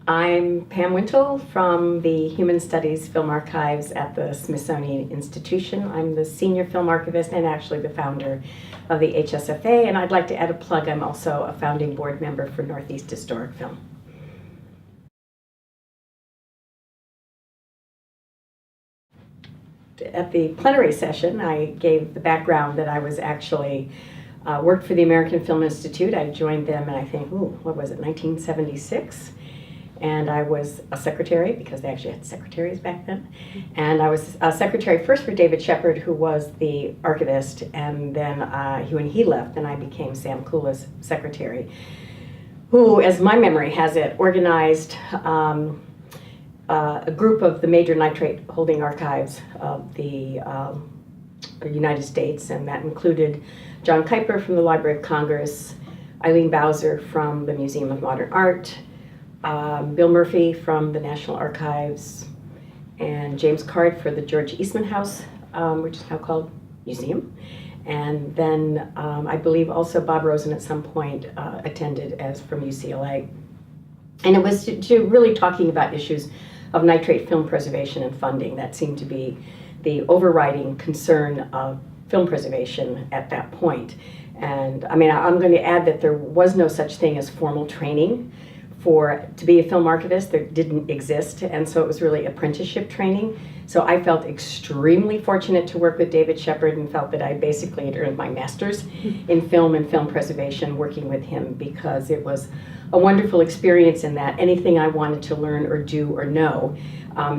I'm Pam Wintle from the Human Studies Film Archives at the Smithsonian Institution. I'm the senior film archivist and actually the founder of the HSFA, and I'd like to add a plug. I'm also a founding board member for Northeast Historic Film. At the plenary session, I gave the background that I was actually worked for the American Film Institute. I joined them in, I think, what was it, 1976? And I was a secretary, because they actually had secretaries back then. And I was a secretary first for David Shepard, who was the archivist, and then when he left, then I became Sam Kula's secretary, who, as my memory has it, organized a group of the major nitrate holding archives of the United States, and that included John Kuyper from the Library of Congress, Eileen Bowser from the Museum of Modern Art, Bill Murphy from the National Archives, and James Card for the George Eastman House, which is now called Museum. And then I believe also Bob Rosen at some point attended as from UCLA. And it was to really talking about issues of nitrate film preservation and funding. That seemed to be the overriding concern of film preservation at that point. And I mean, I'm going to add that there was no such thing as formal training to be a film archivist. There didn't exist, and so it was really apprenticeship training. So I felt extremely fortunate to work with David Shepard and felt that I basically had earned my master's in film and film preservation working with him, because it was a wonderful experience in that anything I wanted to learn or do or know,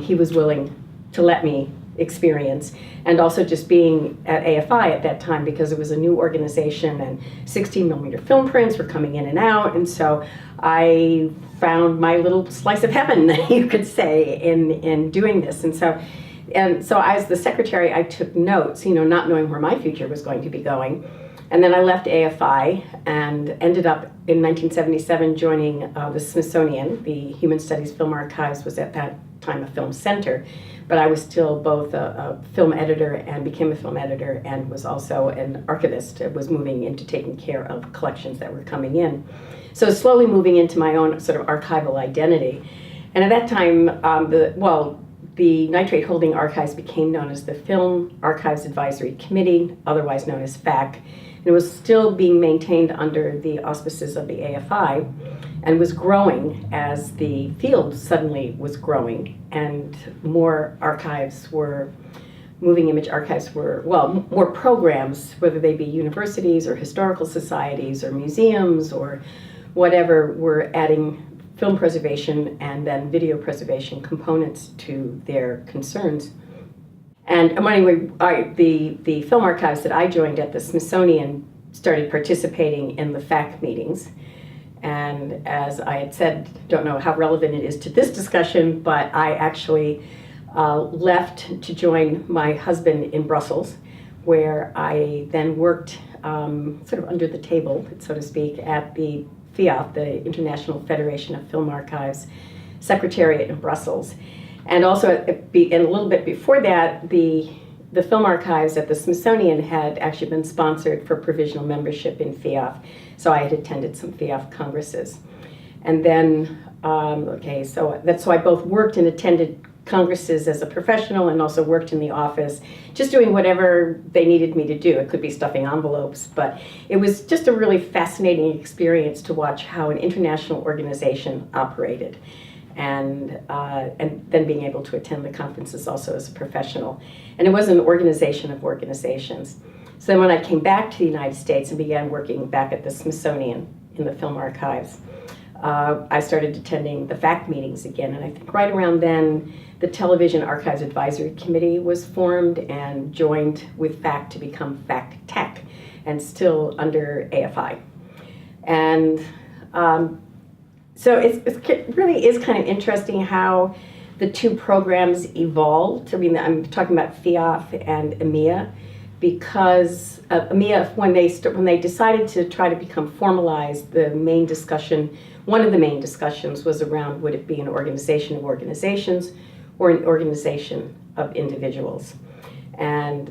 he was willing to let me experience. And also just being at AFI at that time, because it was a new organization and 16mm film prints were coming in and out, and so I found my little slice of heaven, you could say, in doing this. And so as the secretary, I took notes, not knowing where my future was going to be going. And then I left AFI and ended up in 1977 joining the Smithsonian. The Human Studies Film Archives was at that time a film center, but I was still both a film editor and became a film editor, and was also an archivist. I was moving into taking care of collections that were coming in. So slowly moving into my own sort of archival identity. And at that time, the Nitrate Holding Archives became known as the Film Archives Advisory Committee, otherwise known as FAC. And it was still being maintained under the auspices of the AFI, and was growing as the field suddenly was growing, and more archives were, moving image archives were, more programs, whether they be universities or historical societies or museums or whatever, were adding film preservation and then video preservation components to their concerns. And anyway, the film archives that I joined at the Smithsonian started participating in the FAC meetings. And as I had said, don't know how relevant it is to this discussion, but I actually left to join my husband in Brussels, where I then worked sort of under the table, so to speak, at the FIAF, the International Federation of Film Archives, secretariat in Brussels. And also, and a little bit before that, the film archives at the Smithsonian had actually been sponsored for provisional membership in FIAF. So I had attended some FIAF congresses. And then, so I both worked and attended congresses as a professional and also worked in the office, just doing whatever they needed me to do. It could be stuffing envelopes, but it was just a really fascinating experience to watch how an international organization operated. And then being able to attend the conferences also as a professional. And it was an organization of organizations. So then when I came back to the United States and began working back at the Smithsonian in the film archives, I started attending the FAC meetings again. And I think right around then, the Television Archives Advisory Committee was formed and joined with FAC to become FAC Tech, and still under AFI. And so it really is kind of interesting how the two programs evolved. I mean, I'm talking about FIAF and AMIA, because AMIA, when they decided to try to become formalized, the main discussion, one of the main discussions was around, would it be an organization of organizations or an organization of individuals? And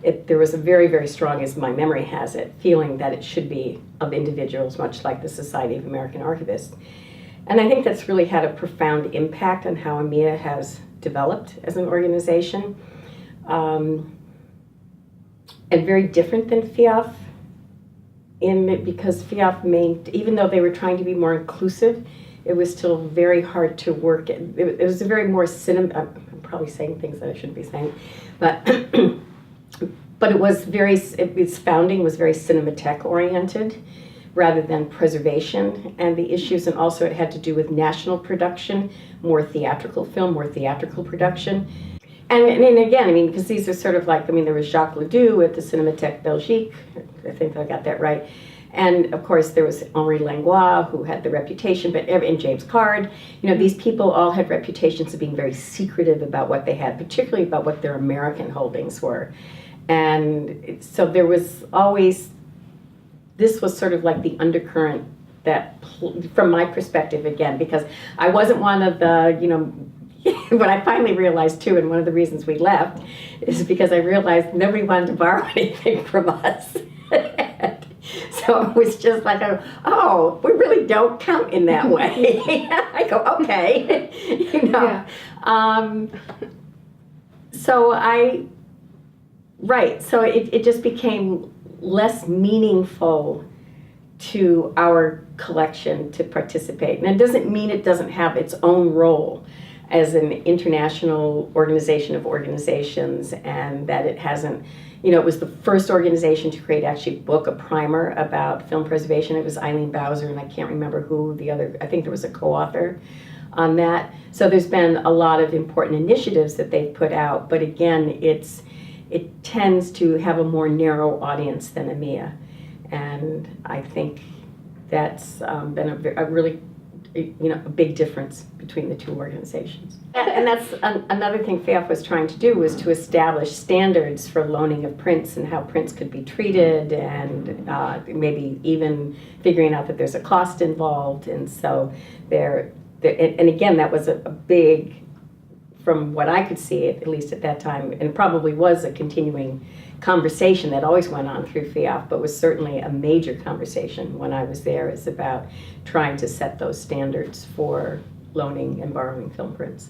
there was a very, very strong, as my memory has it, feeling that it should be of individuals, much like the Society of American Archivists. And I think that's really had a profound impact on how AMIA has developed as an organization. And very different than FIAF, because FIAF, even though they were trying to be more inclusive, it was still very hard to work. It was a very more I'm probably saying things that I shouldn't be saying, but but its founding was very Cinematheque oriented rather than preservation and the issues, and also it had to do with national production, more theatrical film, more theatrical production. And again, I mean, because these are sort of like, I mean, there was Jacques Ledoux at the Cinémathèque Belgique, I think I got that right. And of course, there was Henri Langlois, who had the reputation, and James Card. You know, these people all had reputations of being very secretive about what they had, particularly about what their American holdings were. And so there was always, this was sort of like the undercurrent that, from my perspective, again, because I wasn't one of the, you know, what I finally realized too, and one of the reasons we left, is because I realized nobody wanted to borrow anything from us. So it was just like, oh, we really don't count in that way. I go, okay, you know. Yeah. So it just became less meaningful to our collection to participate. And it doesn't mean it doesn't have its own role as an international organization of organizations, and that it hasn't, you know, it was the first organization to actually book a primer about film preservation. It was Eileen Bowser, and I can't remember who the other, I think there was a co-author on that. So there's been a lot of important initiatives that they've put out, but again, it tends to have a more narrow audience than AMIA. And I think that's been a really, you know, a big difference between the two organizations. And that's another thing FIAF was trying to do, was to establish standards for loaning of prints and how prints could be treated, and maybe even figuring out that there's a cost involved. And so and again, that was a big, from what I could see, at least at that time, and probably was a continuing conversation that always went on through FIAF, but was certainly a major conversation when I was there, is about trying to set those standards for loaning and borrowing film prints.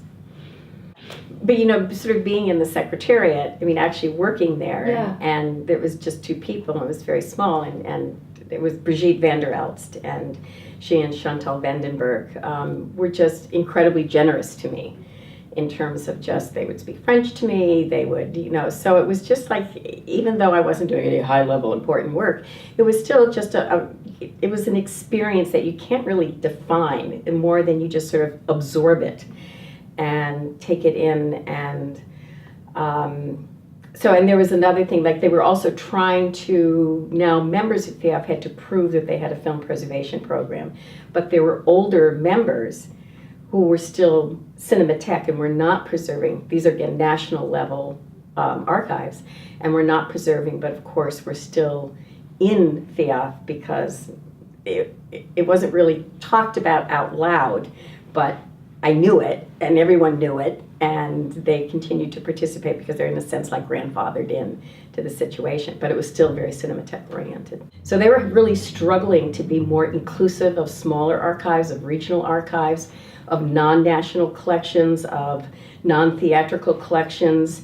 But, you know, sort of being in the secretariat, I mean, actually working there, yeah. And there was just two people, and it was very small, and it was Brigitte van der Elst, and she and Chantal Vandenberg were just incredibly generous to me. In terms of just, they would speak French to me, they would, you know, so it was just like, even though I wasn't doing any high-level important work, it was still just it was an experience that you can't really define more than you just sort of absorb it and take it in. And and there was another thing, like they were also trying to, now members of FIAF had to prove that they had a film preservation program, but there were older members who were still Cinematheque and were not preserving. These are, again, national level archives, and we're not preserving, but of course we're still in FIAF because it wasn't really talked about out loud, but I knew it, and everyone knew it, and they continued to participate because they're in a sense like grandfathered in to the situation, but it was still very Cinematheque oriented. So they were really struggling to be more inclusive of smaller archives, of regional archives, of non-national collections, of non-theatrical collections.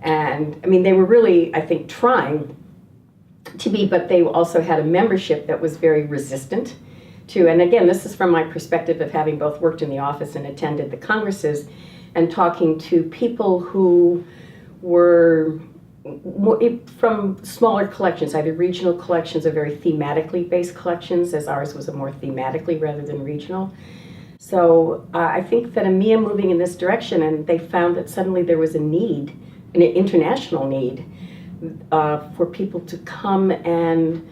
And I mean, they were really, I think, trying to be, but they also had a membership that was very resistant to, and again, this is from my perspective of having both worked in the office and attended the congresses, and talking to people who were from smaller collections, either regional collections or very thematically based collections, as ours was a more thematically rather than regional. So I think that AMIA moving in this direction, and they found that suddenly there was a need, an international need, for people to come and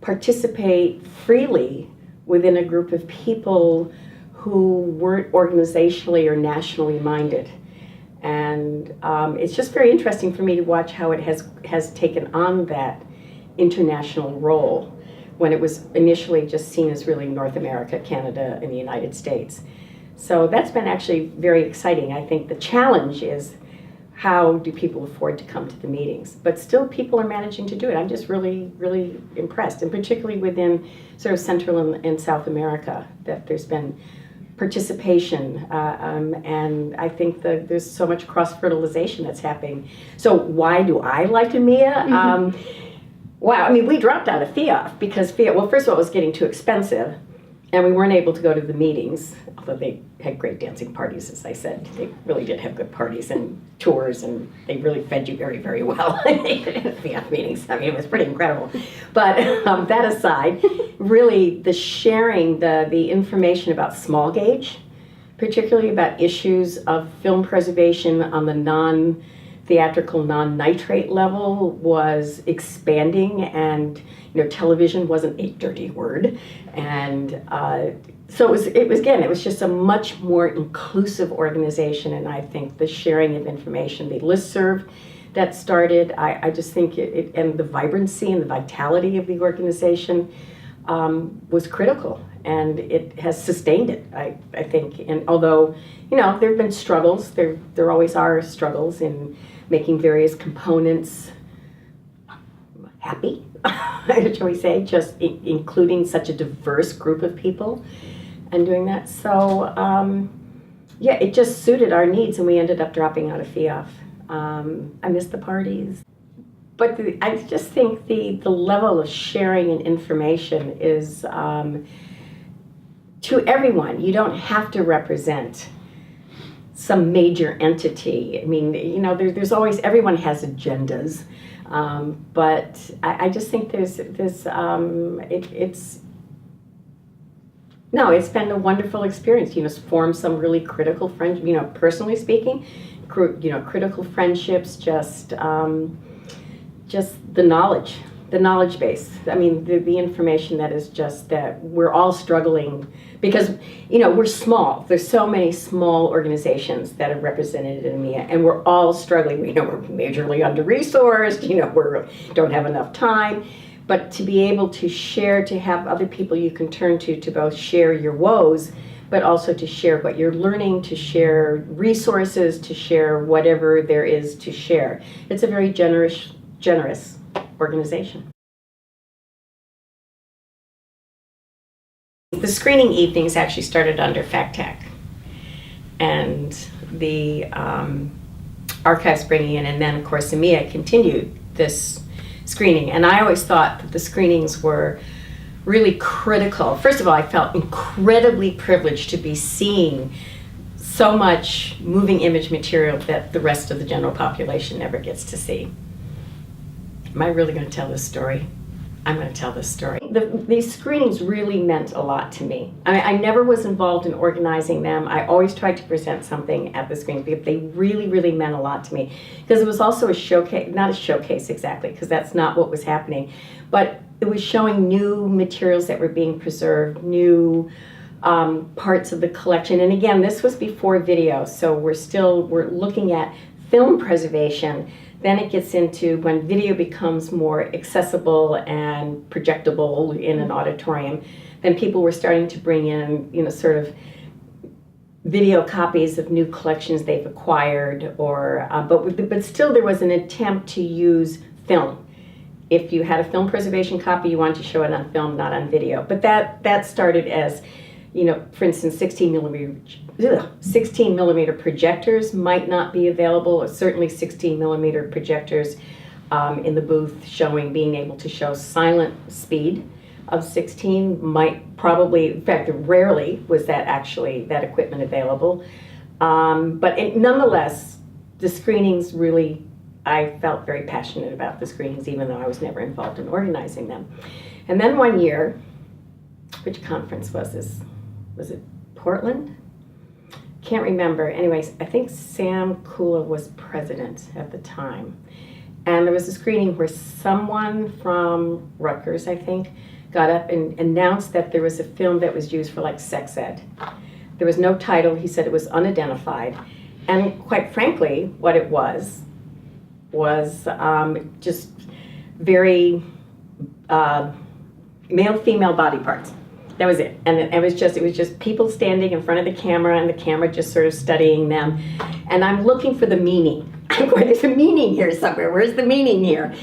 participate freely within a group of people who weren't organizationally or nationally minded. And it's just very interesting for me to watch how it has taken on that international role, when it was initially just seen as really North America, Canada, and the United States. So that's been actually very exciting. I think the challenge is, how do people afford to come to the meetings? But still people are managing to do it. I'm just really, really impressed, and particularly within sort of Central and South America, that there's been participation, and I think that there's so much cross-fertilization that's happening. So why do I like AMIA? Wow, I mean, we dropped out of FIAF because FIAF, well, first of all, it was getting too expensive, and we weren't able to go to the meetings, although they had great dancing parties, as I said. They really did have good parties and tours, and they really fed you very, very well at FIAF meetings. I mean, it was pretty incredible. But that aside, really the sharing, the information about small gauge, particularly about issues of film preservation on the non-theatrical, non-nitrate level was expanding, and television wasn't a dirty word, and so it was just a much more inclusive organization. And I think the sharing of information, the listserv that started, I just think it and the vibrancy and the vitality of the organization was critical, and it has sustained it, I think. And although there have been struggles, there always are struggles in making various components happy, shall we say, just including such a diverse group of people and doing that. So yeah, it just suited our needs, and we ended up dropping out of FIAF. I miss the parties, but I just think the level of sharing and information is to everyone. You don't have to represent some major entity. I mean, there's always, everyone has agendas, but I just think it's been a wonderful experience. Formed some really critical friends. Personally speaking, critical friendships. Just the knowledge base. I mean, the information that is just that we're all struggling because we're small. There's so many small organizations that are represented in AMIA, and we're all struggling. We're majorly under-resourced. We don't have enough time. But to be able to share, to have other people you can turn to both share your woes, but also to share what you're learning, to share resources, to share whatever there is to share. It's a very generous organization. The screening evenings actually started under FacTech, and the archives bringing in, and then of course AMIA continued this screening. And I always thought that the screenings were really critical. First of all, I felt incredibly privileged to be seeing so much moving image material that the rest of the general population never gets to see. Am I really going to tell this story? I'm going to tell this story. These screenings really meant a lot to me. I never was involved in organizing them. I always tried to present something at the screening, because they really, really meant a lot to me. Because it was also a showcase, not a showcase exactly, because that's not what was happening, but it was showing new materials that were being preserved, new parts of the collection. And again, this was before video, so we're looking at film preservation. Then it gets into when video becomes more accessible and projectable in an auditorium, then people were starting to bring in, sort of video copies of new collections they've acquired, or but still there was an attempt to use film. If you had a film preservation copy, you wanted to show it on film, not on video. But that started as, for instance, 16 millimeter projectors might not be available, or certainly 16 millimeter projectors in the booth being able to show silent speed of 16 might probably, in fact, rarely was that equipment available. But nonetheless, the screenings really, I felt very passionate about the screenings, even though I was never involved in organizing them. And then one year, which conference was this? Was it Portland? Can't remember. Anyways, I think Sam Kula was president at the time. And there was a screening where someone from Rutgers, I think, got up and announced that there was a film that was used for like sex ed. There was no title. He said it was unidentified. And quite frankly, what it was just very male-female body parts. That was it. And it was just people standing in front of the camera, and the camera just sort of studying them. And I'm looking for the meaning. I'm going, there's a meaning here somewhere. Where's the meaning here?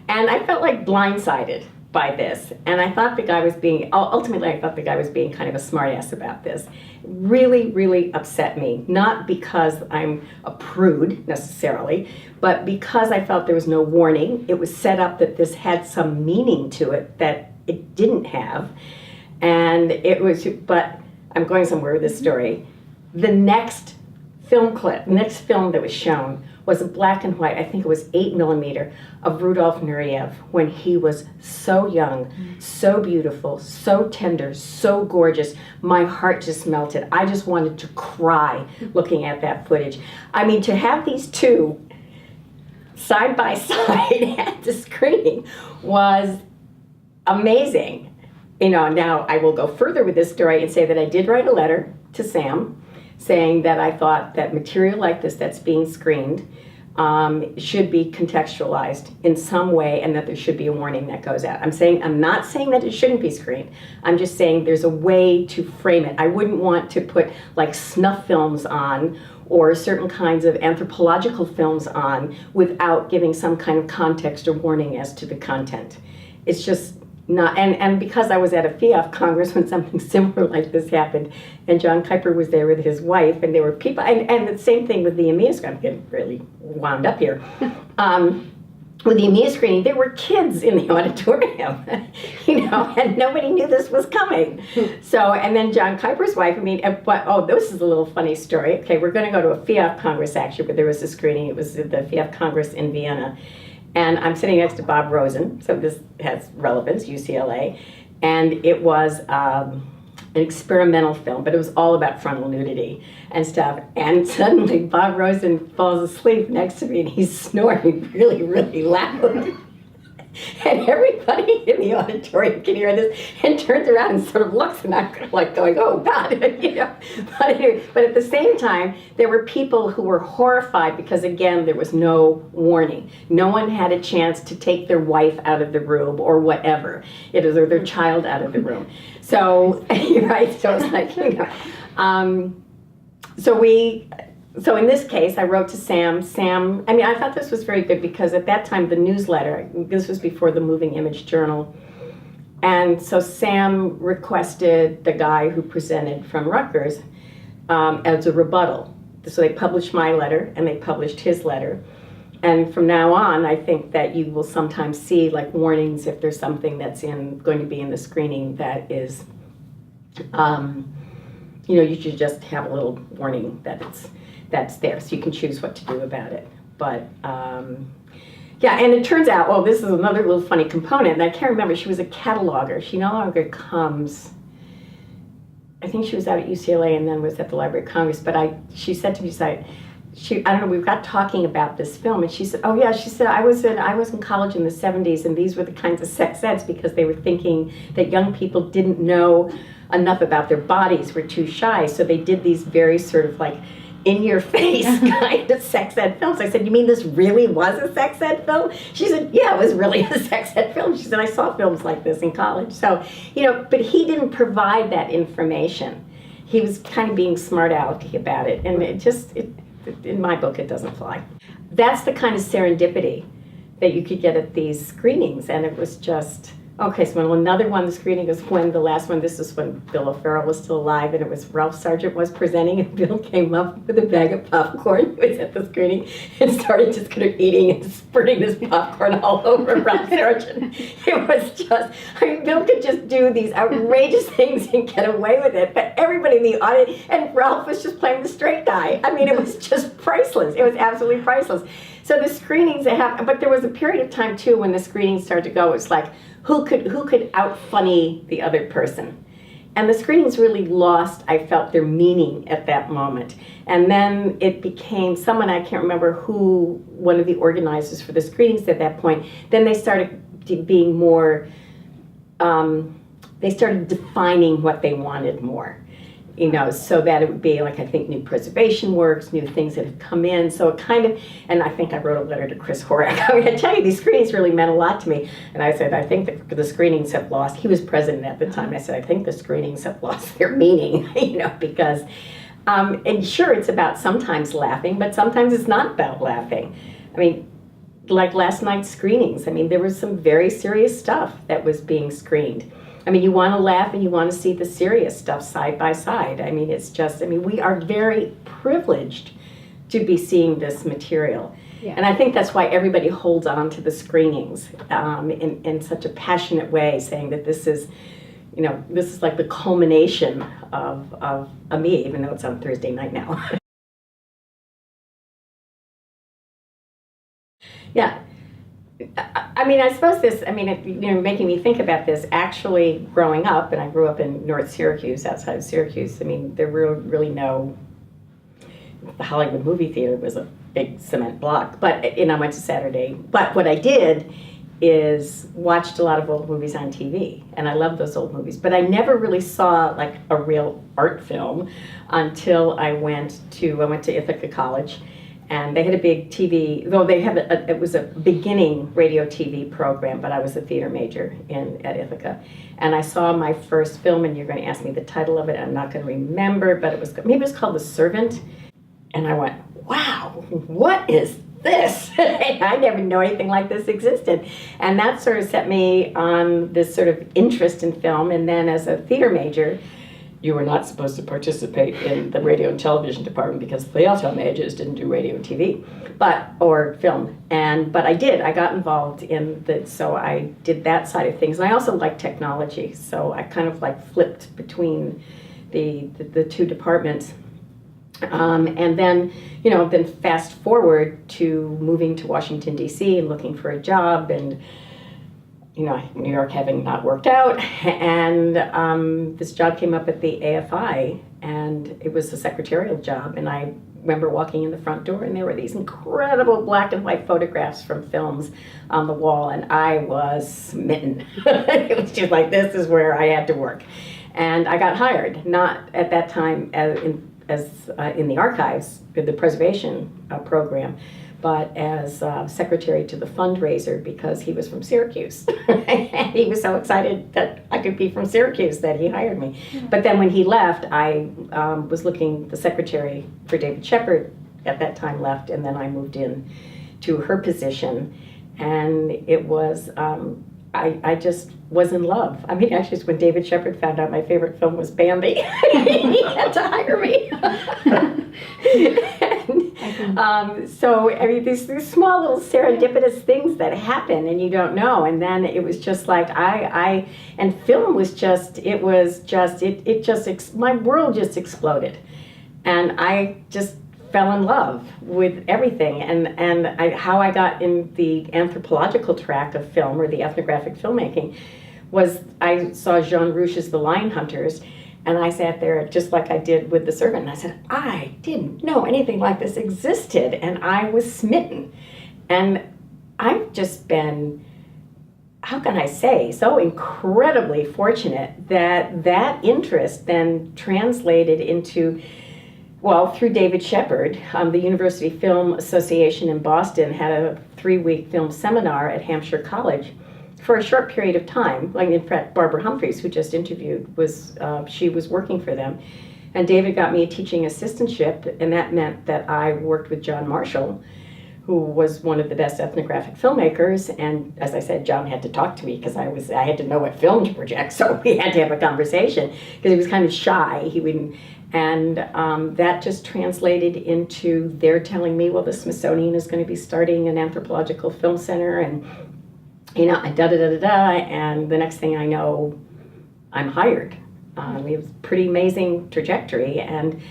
And I felt like blindsided by this. And I thought the guy was being, ultimately I thought the guy was being kind of a smartass about this. Really, really upset me. Not because I'm a prude necessarily, but because I felt there was no warning. It was set up that this had some meaning to it that it didn't have. And it was, but I'm going somewhere with this story. The next film clip, next film that was shown was a black and white, I think it was 8mm, of Rudolf Nureyev when he was so young, so beautiful, so tender, so gorgeous. My heart just melted. I just wanted to cry looking at that footage. I mean, to have these two side by side at the screening was amazing. You know, now I will go further with this story and say that I did write a letter to Sam saying that I thought that material like this that's being screened should be contextualized in some way, and that there should be a warning that goes out. I'm not saying that it shouldn't be screened. I'm just saying there's a way to frame it. I wouldn't want to put like snuff films on or certain kinds of anthropological films on without giving some kind of context or warning as to the content. It's just not, and because I was at a FIAF Congress when something similar like this happened, and John Kuiper was there with his wife, and there were people, and the same thing with the AMIAs, I'm getting really wound up here. With the AMIA screening, there were kids in the auditorium, you know, and nobody knew this was coming. So, and then John Kuiper's wife, I mean, but, this is a little funny story. Okay, we're going to go to a FIAF Congress, actually, but there was a screening. It was the FIAF Congress in Vienna. And I'm sitting next to Bob Rosen, so this has relevance, UCLA. And it was an experimental film, but it was all about frontal nudity and stuff. And suddenly Bob Rosen falls asleep next to me and he's snoring really, really loud. And everybody in the auditorium can hear this and turns around and sort of looks, and I'm kind of like going, oh God, you know. But at the same time, there were people who were horrified because, again, there was no warning. No one had a chance to take their wife out of the room or whatever. It was, or their child out of the room. So, right, so it's like, you know. So in this case, I wrote to Sam. I mean, I thought this was very good because at that time, the newsletter, this was before the Moving Image Journal, and so Sam requested the guy who presented from Rutgers as a rebuttal. So they published my letter and they published his letter. And from now on, I think that you will sometimes see like warnings if there's something that's going to be in the screening that is, you know, you should just have a little warning that that's there, so you can choose what to do about it. But yeah, and it turns out, this is another little funny component, and I can't remember, she was a cataloger. She no longer comes. I think she was out at UCLA and then was at the Library of Congress, but she said to me, I don't know, we got talking about this film, and she said, oh yeah, she said, I was in college in the 70s, and these were the kinds of sex eds because they were thinking that young people didn't know enough about their bodies, were too shy, so they did these very sort of like in-your-face kind of sex ed films. I said, you mean this really was a sex ed film? She said, yeah, it was really a sex ed film. She said, I saw films like this in college. So, you know, but he didn't provide that information. He was kind of being smart alecky about it, and in my book, it doesn't fly. That's the kind of serendipity that you could get at these screenings, and it was just, okay, so another one, the screening was when the last one, this is when Bill O'Farrell was still alive, and it was Ralph Sargent was presenting, and Bill came up with a bag of popcorn. He was at the screening and started just kind of eating and spurting this popcorn all over Ralph Sargent. It was just, I mean, Bill could just do these outrageous things and get away with it, but everybody in the audience, and Ralph was just playing the straight guy. I mean, it was just priceless. It was absolutely priceless. So the screenings that happened, but there was a period of time too when the screenings started to go, it's like, who could out-funny the other person? And the screenings really lost, I felt, their meaning at that moment. And then it became someone, I can't remember who, one of the organizers for the screenings at that point, then they started being more, they started defining what they wanted more. You know, so that it would be like, I think, new preservation works, new things that have come in. So it kind of, and I think I wrote a letter to Chris Horak. I mean, I tell you, these screenings really meant a lot to me. And I said, I think that the screenings have lost, he was president at the time. I said, I think the screenings have lost their meaning, you know, because, and sure, it's about sometimes laughing, but sometimes it's not about laughing. I mean, like last night's screenings. I mean, there was some very serious stuff that was being screened. I mean, you want to laugh and you want to see the serious stuff side by side. I mean, it's just, I mean, we are very privileged to be seeing this material. Yeah. And I think that's why everybody holds on to the screenings in such a passionate way, saying that this is, you know, this is like the culmination of AMIA, even though it's on Thursday night now. Yeah. I mean, I suppose this, I mean, you know, making me think about this, actually growing up, and I grew up in North Syracuse, outside of Syracuse, I mean, there were really no, the Hollywood movie theater was a big cement block, but, and I went to Saturday, but what I did is watched a lot of old movies on TV, and I loved those old movies, but I never really saw like a real art film until I went to Ithaca College. And they had a big TV, though they had it was a beginning radio TV program, but I was a theater major at Ithaca. And I saw my first film, and you're going to ask me the title of it, I'm not going to remember, but maybe it was called The Servant. And I went, wow, what is this? I never knew anything like this existed. And that sort of set me on this sort of interest in film. And then as a theater major, you were not supposed to participate in the radio and television department because the other majors didn't do radio and TV, or film. But I did. I got involved so I did that side of things. And I also like technology, so I kind of like flipped between the two departments. And then, you know, then fast forward to moving to Washington, D.C. and looking for a job, and you know, New York having not worked out, and this job came up at the AFI, and it was a secretarial job, and I remember walking in the front door, and there were these incredible black and white photographs from films on the wall, and I was smitten. It was just like, this is where I had to work. And I got hired, not at that time in the archives, the preservation program, but as secretary to the fundraiser, because he was from Syracuse. And he was so excited that I could be from Syracuse that he hired me. Mm-hmm. But then when he left, I was the secretary for David Shepard at that time left, and then I moved in to her position. And it was, I just was in love. I mean, actually, when David Shepard found out my favorite film was Bambi, he had to hire me. So, I mean, these small little serendipitous things that happen and you don't know. And then it was just like, and film was just, my world just exploded. And I just fell in love with everything. And how I got in the anthropological track of film, or the ethnographic filmmaking, was I saw Jean Rouche's The Lion Hunters, and I sat there just like I did with The Servant, and I said, I didn't know anything like this existed, and I was smitten. And I've just been, how can I say, so incredibly fortunate that interest then translated into, well, through David Shepard, the University Film Association in Boston had a 3-week film seminar at Hampshire College for a short period of time. Like, in fact, Barbara Humphreys, who just interviewed, she was working for them. And David got me a teaching assistantship, and that meant that I worked with John Marshall, who was one of the best ethnographic filmmakers. And as I said, John had to talk to me because I had to know what film to project, so we had to have a conversation because he was kind of shy. He wouldn't. And that just translated into their telling me, well, the Smithsonian is going to be starting an anthropological film center, and you know, and the next thing I know, I'm hired. It was a pretty amazing trajectory, and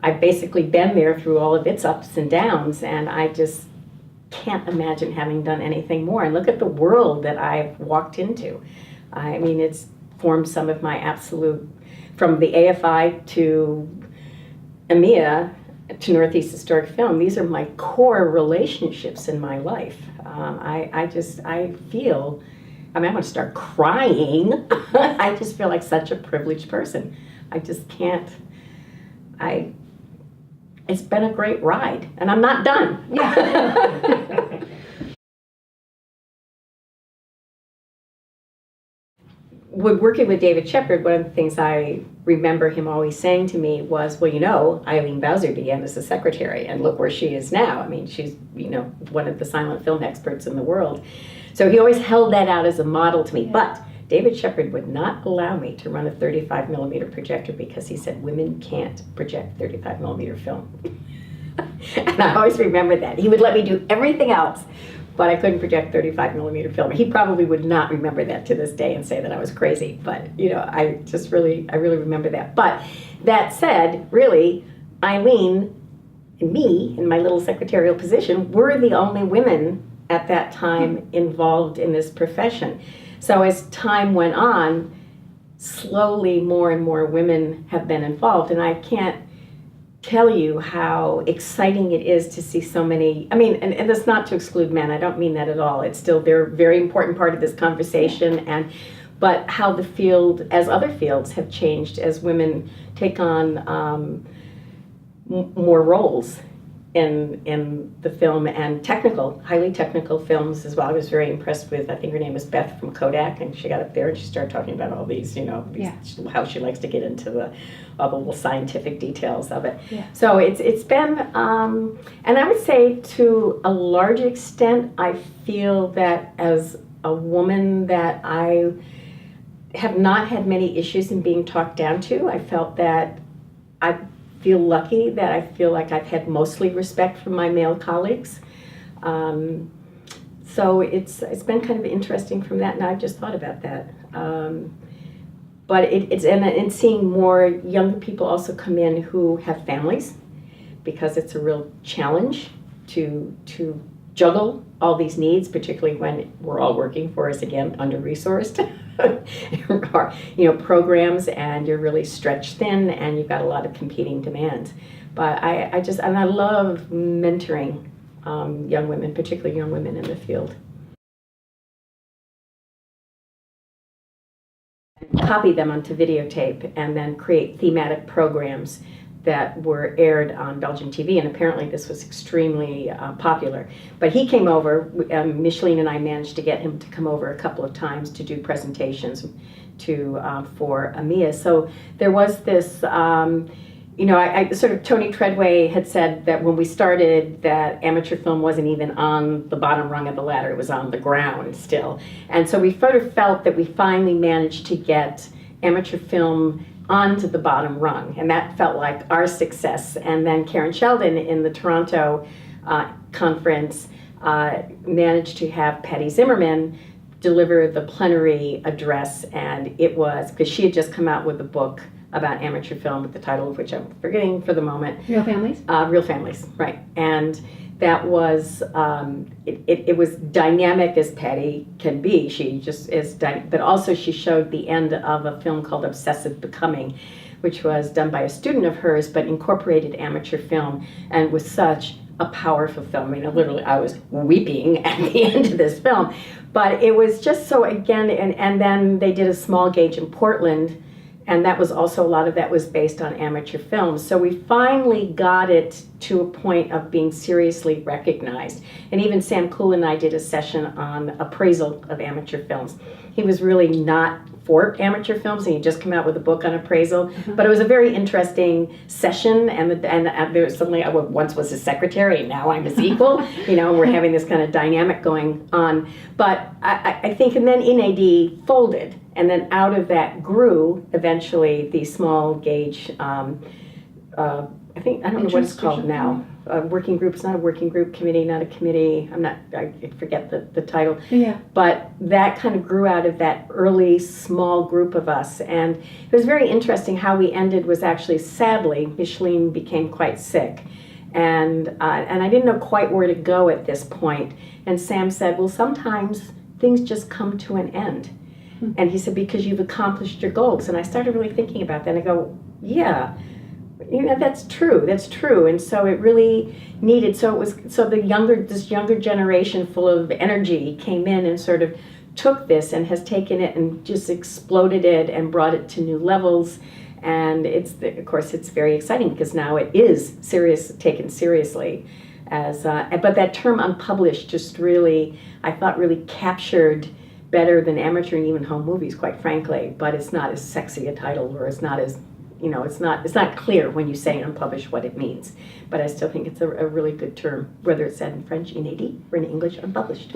I've basically been there through all of its ups and downs, and I just can't imagine having done anything more. And look at the world that I've walked into. I mean, it's formed some of my absolute, from the AFI to AMIA to Northeast Historic Film, these are my core relationships in my life. I feel, I mean, I want to start crying. I just feel like such a privileged person. I just can't, it's been a great ride, and I'm not done. when working with David Shepard, one of the things I remember him always saying to me was, well, you know, Eileen Bowser began as a secretary, and look where she is now. I mean, she's, you know, one of the silent film experts in the world. So he always held that out as a model to me. Yeah. But David Shepard would not allow me to run a 35 millimeter projector because he said women can't project 35 millimeter film. And I always remember that. He would let me do everything else, but I couldn't project 35 millimeter film. He probably would not remember that to this day and say that I was crazy, but you know, I really remember that. But that said, really, Eileen and me in my little secretarial position were the only women at that time involved in this profession. So as time went on, slowly more and more women have been involved, and I can't tell you how exciting it is to see so many. I mean, and that's not to exclude men. I don't mean that at all. It's still, they're a very important part of this conversation, but how the field, as other fields, have changed as women take on more roles in the film and highly technical films as well. I was very impressed with, I think her name was Beth from Kodak, and she got up there and she started talking about all these, you know, how she likes to get into all the little scientific details of it. Yeah. So it's been, and I would say to a large extent, I feel that as a woman that I have not had many issues in being talked down to. I felt that I feel lucky that I feel like I've had mostly respect from my male colleagues. So it's been kind of interesting from that, and I've just thought about that. But it's seeing more younger people also come in who have families, because it's a real challenge to juggle all these needs, particularly when we're all working for us, again, under-resourced. You know, programs, and you're really stretched thin, and you've got a lot of competing demands. But I love mentoring young women, particularly young women in the field. Copy them onto videotape and then create thematic programs that were aired on Belgian TV, and apparently this was extremely popular. But he came over, Micheline and I managed to get him to come over a couple of times to do presentations for AMIA. So there was this, you know, I sort of, Tony Treadway had said that when we started that amateur film wasn't even on the bottom rung of the ladder, it was on the ground still. And so we sort of felt that we finally managed to get amateur film onto the bottom rung, and that felt like our success. And then Karen Sheldon in the Toronto conference managed to have Patty Zimmerman deliver the plenary address, and it was, because she had just come out with a book about amateur film, with the title of which I'm forgetting for the moment. Real Families? Real Families, right. And that was, it was dynamic as Patty can be. She just is, but also she showed the end of a film called Obsessive Becoming, which was done by a student of hers, but incorporated amateur film, and was such a powerful film. I mean, literally, I was weeping at the end of this film. But it was just so, again, and then they did a small gauge in Portland, and that was also, a lot of that was based on amateur films. So we finally got it to a point of being seriously recognized. And even Sam Cool and I did a session on appraisal of amateur films. He was really not for amateur films, and he just came out with a book on appraisal. But it was a very interesting session, and there suddenly, I once was his secretary, and now I'm his equal. You know, we're having this kind of dynamic going on. But I think, and then INAD folded, and then out of that grew eventually the small gauge, I don't know what it's called now. Working group. It's not a working group, committee, not a committee. I forget the title. Yeah. But that kind of grew out of that early small group of us. And it was very interesting. How we ended was actually, sadly, Micheline became quite sick. And I didn't know quite where to go at this point. And Sam said, well, sometimes things just come to an end. And he said, because you've accomplished your goals. And I started really thinking about that. And I go, yeah, you know, that's true. And so it really needed, this younger generation full of energy came in and sort of took this and has taken it and just exploded it and brought it to new levels. And of course, it's very exciting because now it is taken seriously. But that term unpublished just really, I thought, really captured better than amateur and even home movies, quite frankly, but it's not as sexy a title, or it's not as, it's not clear when you say unpublished what it means. But I still think it's a really good term, whether it's said in French, inédit, or in English, unpublished.